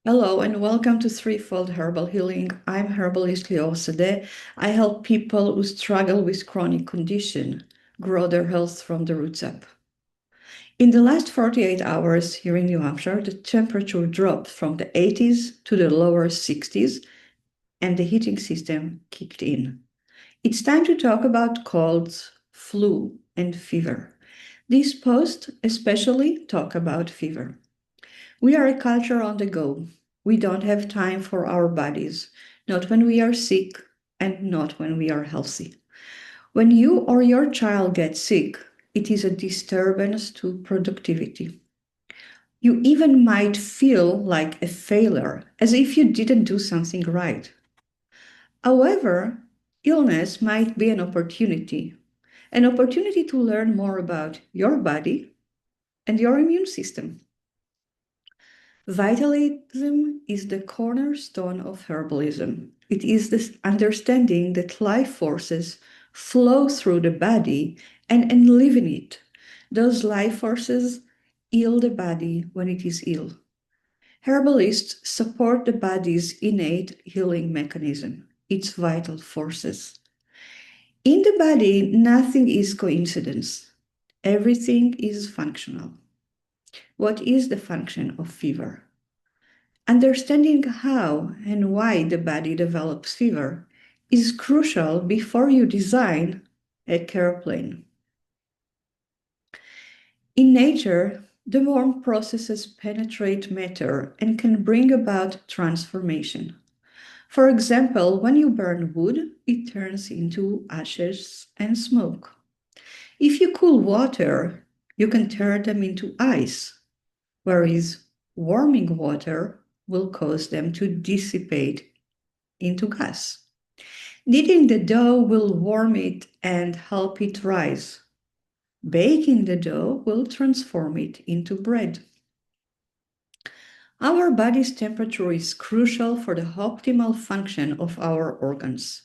Hello and welcome to Threefold Herbal Healing. I'm herbalist Leo Sade. I help people who struggle with chronic condition grow their health from the roots up. In the last 48 hours here in New Hampshire, the temperature dropped from the 80s to the lower 60s and the heating system kicked in. It's time to talk about colds, flu, and fever. This post especially talk about fever. We are a culture on the go. We don't have time for our bodies, not when we are sick and not when we are healthy. When you or your child gets sick, it is a disturbance to productivity. You even might feel like a failure, as if you didn't do something right. However, illness might be an opportunity to learn more about your body and your immune system. Vitalism is the cornerstone of herbalism. It is this understanding that life forces flow through the body and live in it. Those life forces heal the body when it is ill. Herbalists support the body's innate healing mechanism, its vital forces. In the body, nothing is coincidence. Everything is functional. What is the function of fever? Understanding how and why the body develops fever is crucial before you design a care plan. In nature, the warm processes penetrate matter and can bring about transformation. For example, when you burn wood, it turns into ashes and smoke. If you cool water, you can turn them into ice, whereas warming water will cause them to dissipate into gas. Kneading the dough will warm it and help it rise. Baking the dough will transform it into bread. Our body's temperature is crucial for the optimal function of our organs.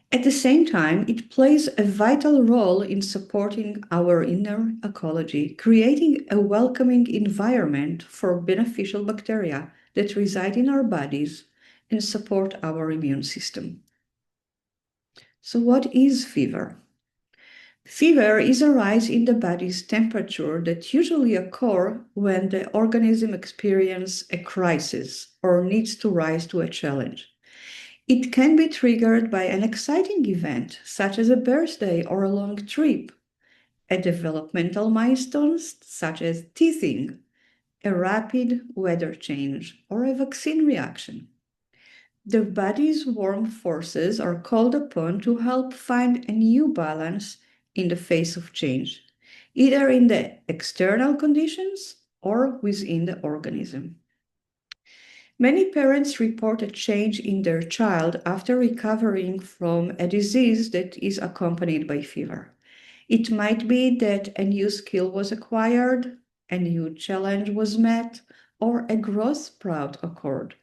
At the same time, it plays a vital role in supporting our inner ecology, creating a welcoming environment for beneficial bacteria that reside in our bodies and support our immune system. So, what is fever? Fever is a rise in the body's temperature that usually occurs when the organism experiences a crisis or needs to rise to a challenge. It can be triggered by an exciting event, such as a birthday or a long trip, a developmental milestone, such as teething, a rapid weather change, or a vaccine reaction. The body's warm forces are called upon to help find a new balance in the face of change, either in the external conditions or within the organism. Many parents report a change in their child after recovering from a disease that is accompanied by fever. It might be that a new skill was acquired, a new challenge was met, or a growth spurt occurred.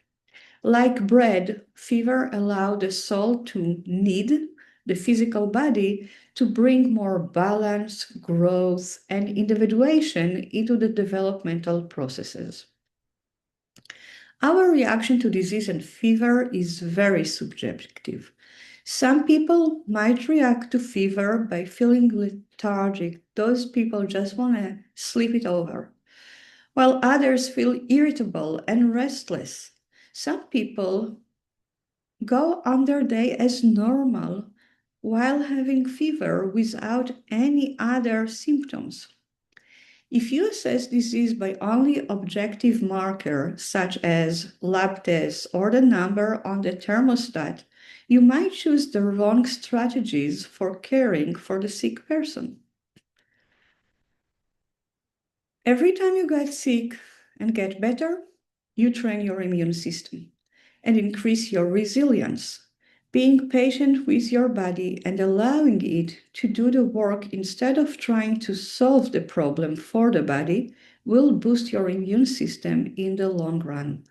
Like bread, fever allowed the soul to knead the physical body to bring more balance, growth, and individuation into the developmental processes. Our reaction to disease and fever is very subjective. Some people might react to fever by feeling lethargic. Those people just want to sleep it over, while others feel irritable and restless. Some people go on their day as normal while having fever without any other symptoms. If you assess disease by only objective marker such as lab tests or the number on the thermostat, you might choose the wrong strategies for caring for the sick person. Every time you get sick and get better, you train your immune system and increase your resilience. Being patient with your body and allowing it to do the work instead of trying to solve the problem for the body will boost your immune system in the long run.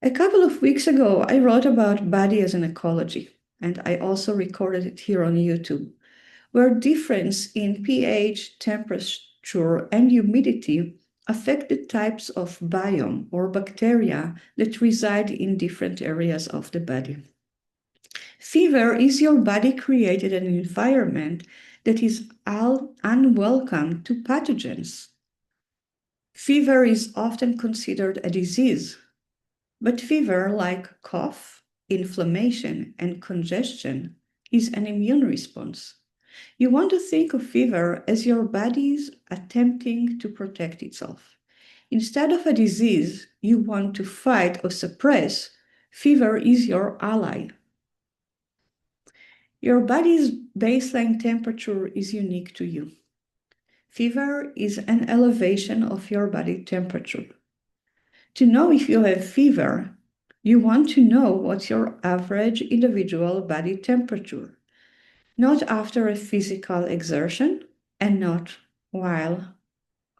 A couple of weeks ago, I wrote about body as an ecology, and I also recorded it here on YouTube, where difference in pH, temperature, and humidity affect the types of biome or bacteria that reside in different areas of the body. Fever is your body created an environment that is unwelcome to pathogens. Fever is often considered a disease, but fever, like cough, inflammation, and congestion, is an immune response. You want to think of fever as your body's attempting to protect itself. Instead of a disease you want to fight or suppress, fever is your ally. Your body's baseline temperature is unique to you. Fever is an elevation of your body temperature. To know if you have fever, you want to know what's your average individual body temperature, not after a physical exertion and not while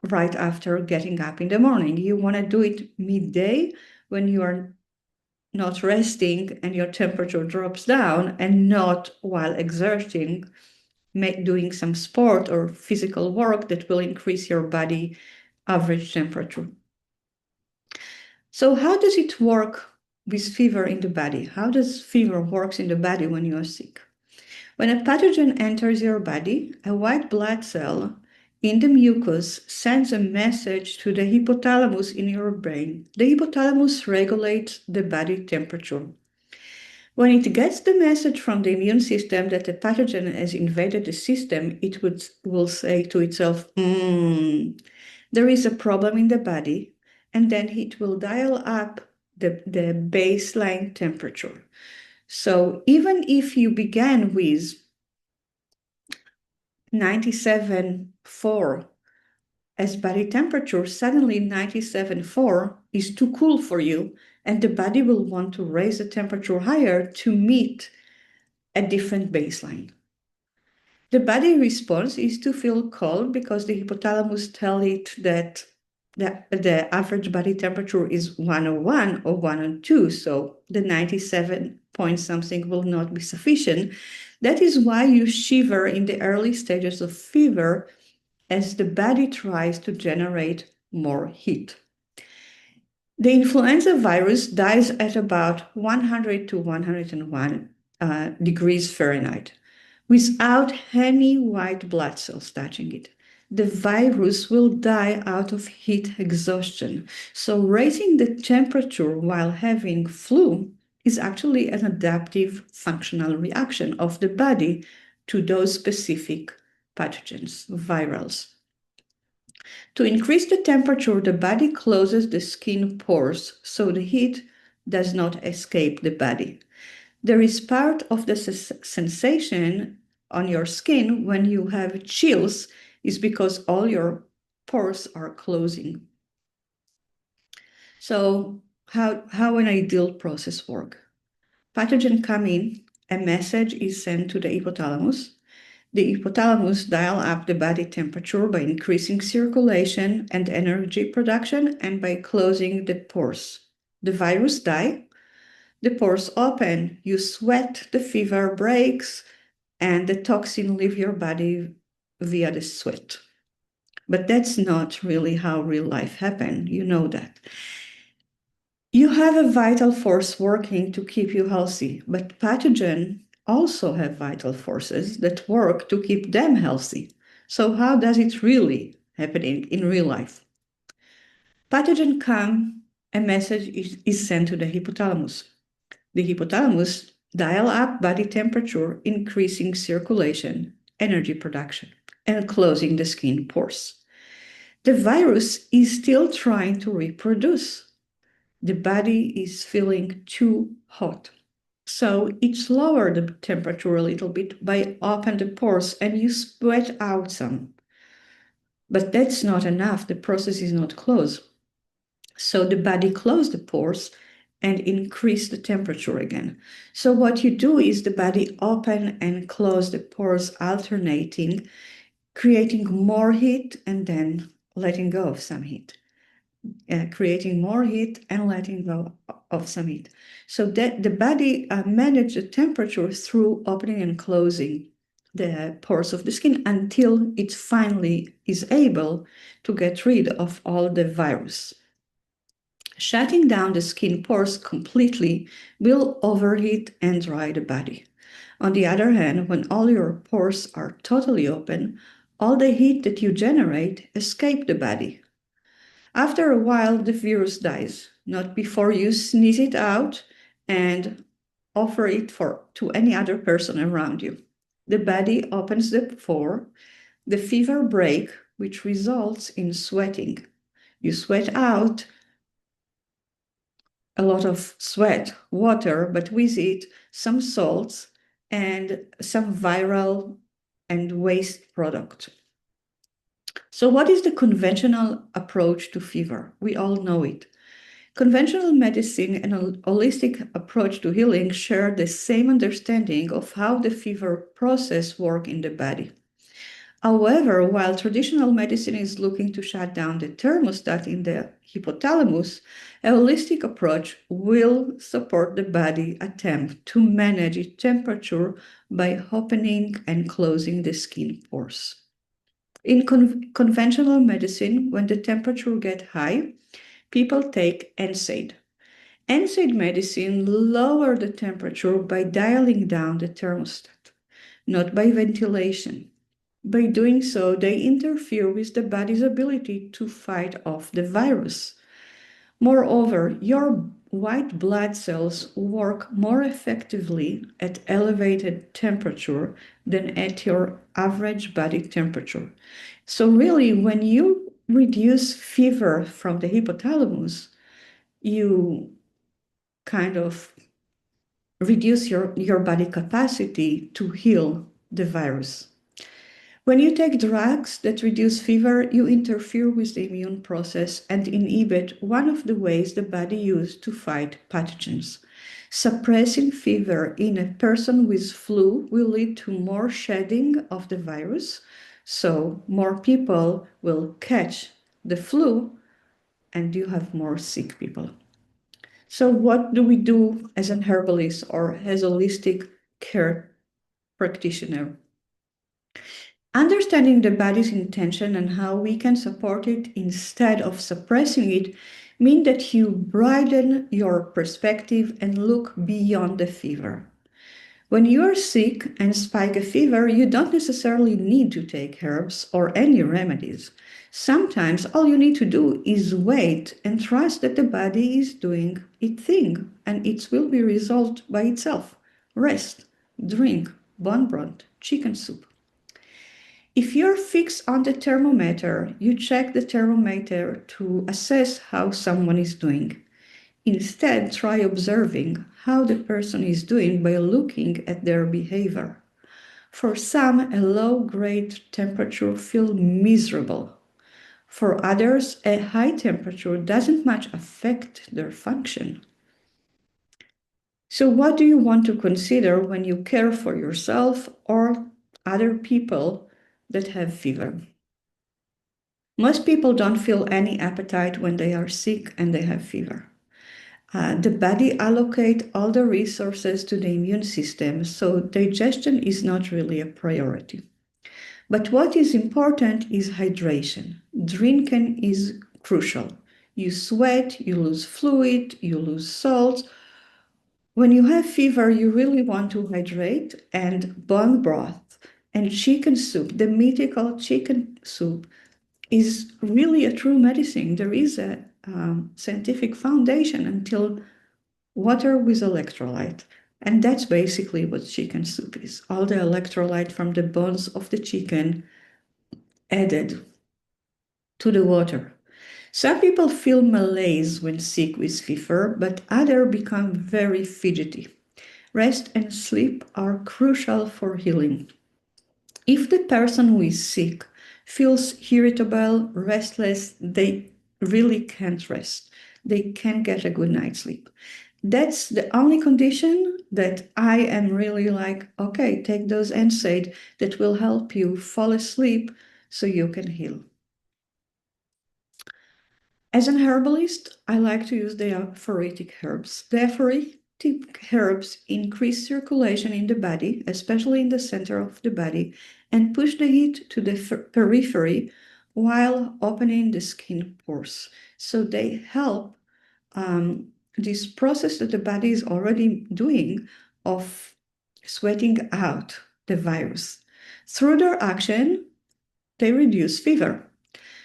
right after getting up in the morning. You want to do it midday when you are not resting and your temperature drops down, and not while exerting, doing some sport or physical work that will increase your body average temperature. So how does it work with fever in the body? How does fever works in the body when you are sick? When a pathogen enters your body, a white blood cell in the mucus sends a message to the hypothalamus in your brain. The hypothalamus regulates the body temperature. When it gets the message from the immune system that a pathogen has invaded the system, it will say to itself, there is a problem in the body, and then it will dial up the baseline temperature. So even if you began with 97.4 as body temperature, suddenly 97.4 is too cool for you, and the body will want to raise the temperature higher to meet a different baseline. The body response is to feel cold because the hypothalamus tells it that the average body temperature is 101 or 102, so the 97 point something will not be sufficient. That is why you shiver in the early stages of fever as the body tries to generate more heat. The influenza virus dies at about 100 to 101 degrees Fahrenheit without any white blood cells touching it. The virus will die out of heat exhaustion. So raising the temperature while having flu is actually an adaptive functional reaction of the body to those specific pathogens, virals. To increase the temperature, the body closes the skin pores so the heat does not escape the body. There is part of the sensation on your skin when you have chills is because all your pores are closing. So how an ideal process work? Pathogen come in, a message is sent to the hypothalamus. The hypothalamus dial up the body temperature by increasing circulation and energy production and by closing the pores. The virus die, the pores open, you sweat, the fever breaks, and the toxin leave your body via the sweat. But that's not really how real life happens. You know that. You have a vital force working to keep you healthy, but pathogens also have vital forces that work to keep them healthy. So how does it really happen in real life? Pathogen come, a message is sent to the hypothalamus. The hypothalamus dial up body temperature, increasing circulation, energy production, and closing the skin pores. The virus is still trying to reproduce. The body is feeling too hot. So it's lower the temperature a little bit by open the pores and you sweat out some. But that's not enough. The process is not closed. So the body closes the pores and increase the temperature again. So what you do is the body open and close the pores alternating, creating more heat and then letting go of some heat. Creating more heat and letting go of some heat. So that the body manages the temperature through opening and closing the pores of the skin until it finally is able to get rid of all the virus. Shutting down the skin pores completely will overheat and dry the body. On the other hand, when all your pores are totally open, all the heat that you generate escape the body. After a while, the virus dies, not before you sneeze it out and offer it to any other person around you. The body opens the pore, the fever break, which results in sweating. You sweat out a lot of sweat, water, but with it, some salts and some viral and waste product. So, what is the conventional approach to fever? We all know it. Conventional medicine and a holistic approach to healing share the same understanding of how the fever process works in the body. However, while traditional medicine is looking to shut down the thermostat in the hypothalamus, a holistic approach will support the body attempt to manage its temperature by opening and closing the skin pores. In conventional medicine, when the temperature gets high, people take NSAID. NSAID medicine lower the temperature by dialing down the thermostat, not by ventilation. By doing so, they interfere with the body's ability to fight off the virus. Moreover, your white blood cells work more effectively at elevated temperature than at your average body temperature. So really, when you reduce fever from the hypothalamus, you kind of reduce your body capacity to heal the virus. When you take drugs that reduce fever, you interfere with the immune process and inhibit one of the ways the body uses to fight pathogens. Suppressing fever in a person with flu will lead to more shedding of the virus, so more people will catch the flu and you have more sick people. So, what do we do as an herbalist or as a holistic care practitioner? Understanding the body's intention and how we can support it instead of suppressing it mean that you broaden your perspective and look beyond the fever. When you are sick and spike a fever, you don't necessarily need to take herbs or any remedies. Sometimes all you need to do is wait and trust that the body is doing its thing and it will be resolved by itself. Rest, drink bone broth, chicken soup. If you're fixed on the thermometer, you check the thermometer to assess how someone is doing. Instead, try observing how the person is doing by looking at their behavior. For some, a low-grade temperature feels miserable. For others, a high temperature doesn't much affect their function. So, what do you want to consider when you care for yourself or other people that have fever? Most people don't feel any appetite when they are sick and they have fever. The body allocates all the resources to the immune system, so digestion is not really a priority. But what is important is hydration. Drinking is crucial. You sweat, you lose fluid, you lose salt. When you have fever, you really want to hydrate, and bone broth and chicken soup, the mythical chicken soup, is really a true medicine. There is a scientific foundation until water with electrolyte. And that's basically what chicken soup is. All the electrolyte from the bones of the chicken added to the water. Some people feel malaise when sick with fever, but others become very fidgety. Rest and sleep are crucial for healing. If the person who is sick feels irritable, restless, they really can't rest. They can't get a good night's sleep. That's the only condition that I am really like, okay, take those NSAID that will help you fall asleep so you can heal. As an herbalist, I like to use the aphoretic herbs. The herbs increase circulation in the body, especially in the center of the body, and push the heat to the periphery while opening the skin pores. So they help this process that the body is already doing of sweating out the virus. Through their action, they reduce fever.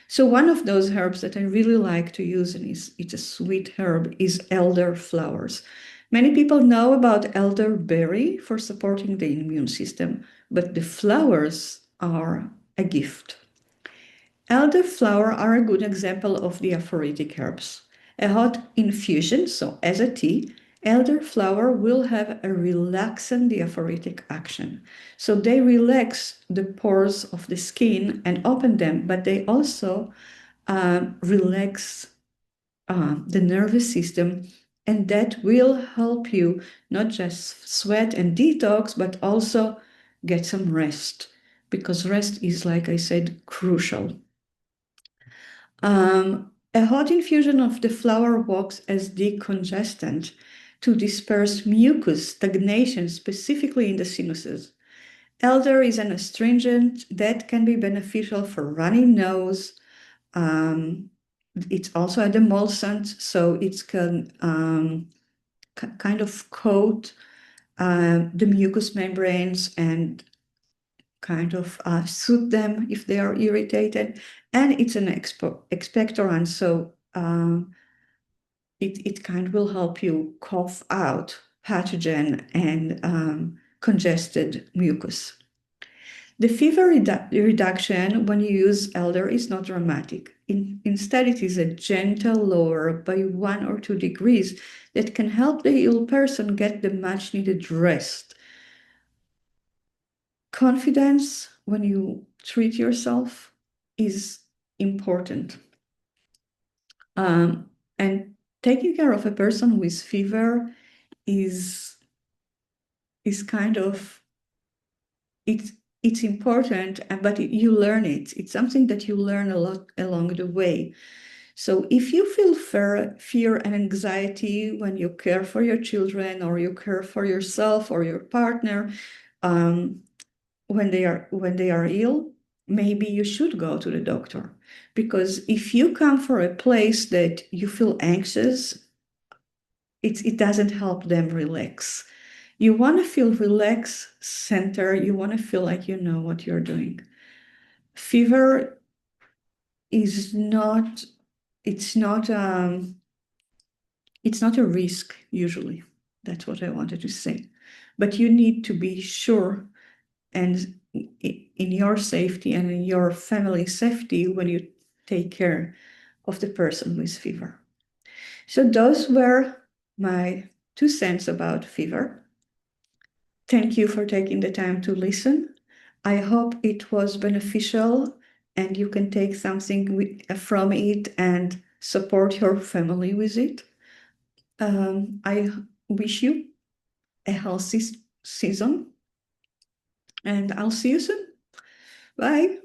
So one of those herbs that I really like to use, and it's a sweet herb, is elderflowers. Many people know about elderberry for supporting the immune system, but the flowers are a gift. Elderflower are a good example of the aphoretic herbs. A hot infusion, so as a tea, elderflower will have a relaxant diaphoretic action. So they relax the pores of the skin and open them, but they also relax the nervous system, and that will help you not just sweat and detox, but also get some rest, because rest is, like I said, crucial. A hot infusion of the flower works as decongestant to disperse mucus stagnation, specifically in the sinuses. Elder is an astringent that can be beneficial for runny nose. It's also a demulcent, so it can kind of coat the mucous membranes and kind of soothe them if they are irritated. And it's an expectorant, so it kind of will help you cough out pathogen and congested mucus. The fever reduction when you use elder is not dramatic. Instead, it is a gentle lower by 1 or 2 degrees that can help the ill person get the much needed rest. Confidence when you treat yourself is important. And taking care of a person with fever is kind of, it's important, but you learn it. It's something that you learn a lot along the way. So if you feel fear and anxiety when you care for your children or you care for yourself or your partner, when they are ill, maybe you should go to the doctor. Because if you come from a place that you feel anxious, it doesn't help them relax. You want to feel relaxed, center. You want to feel like you know what you're doing. Fever is not, it's not, it's not a risk usually. That's what I wanted to say. But you need to be sure and in your safety and in your family safety when you take care of the person with fever. So those were my 2 cents about fever. Thank you for taking the time to listen. I hope it was beneficial and you can take something from it and support your family with it. I wish you a healthy season and I'll see you soon. Bye.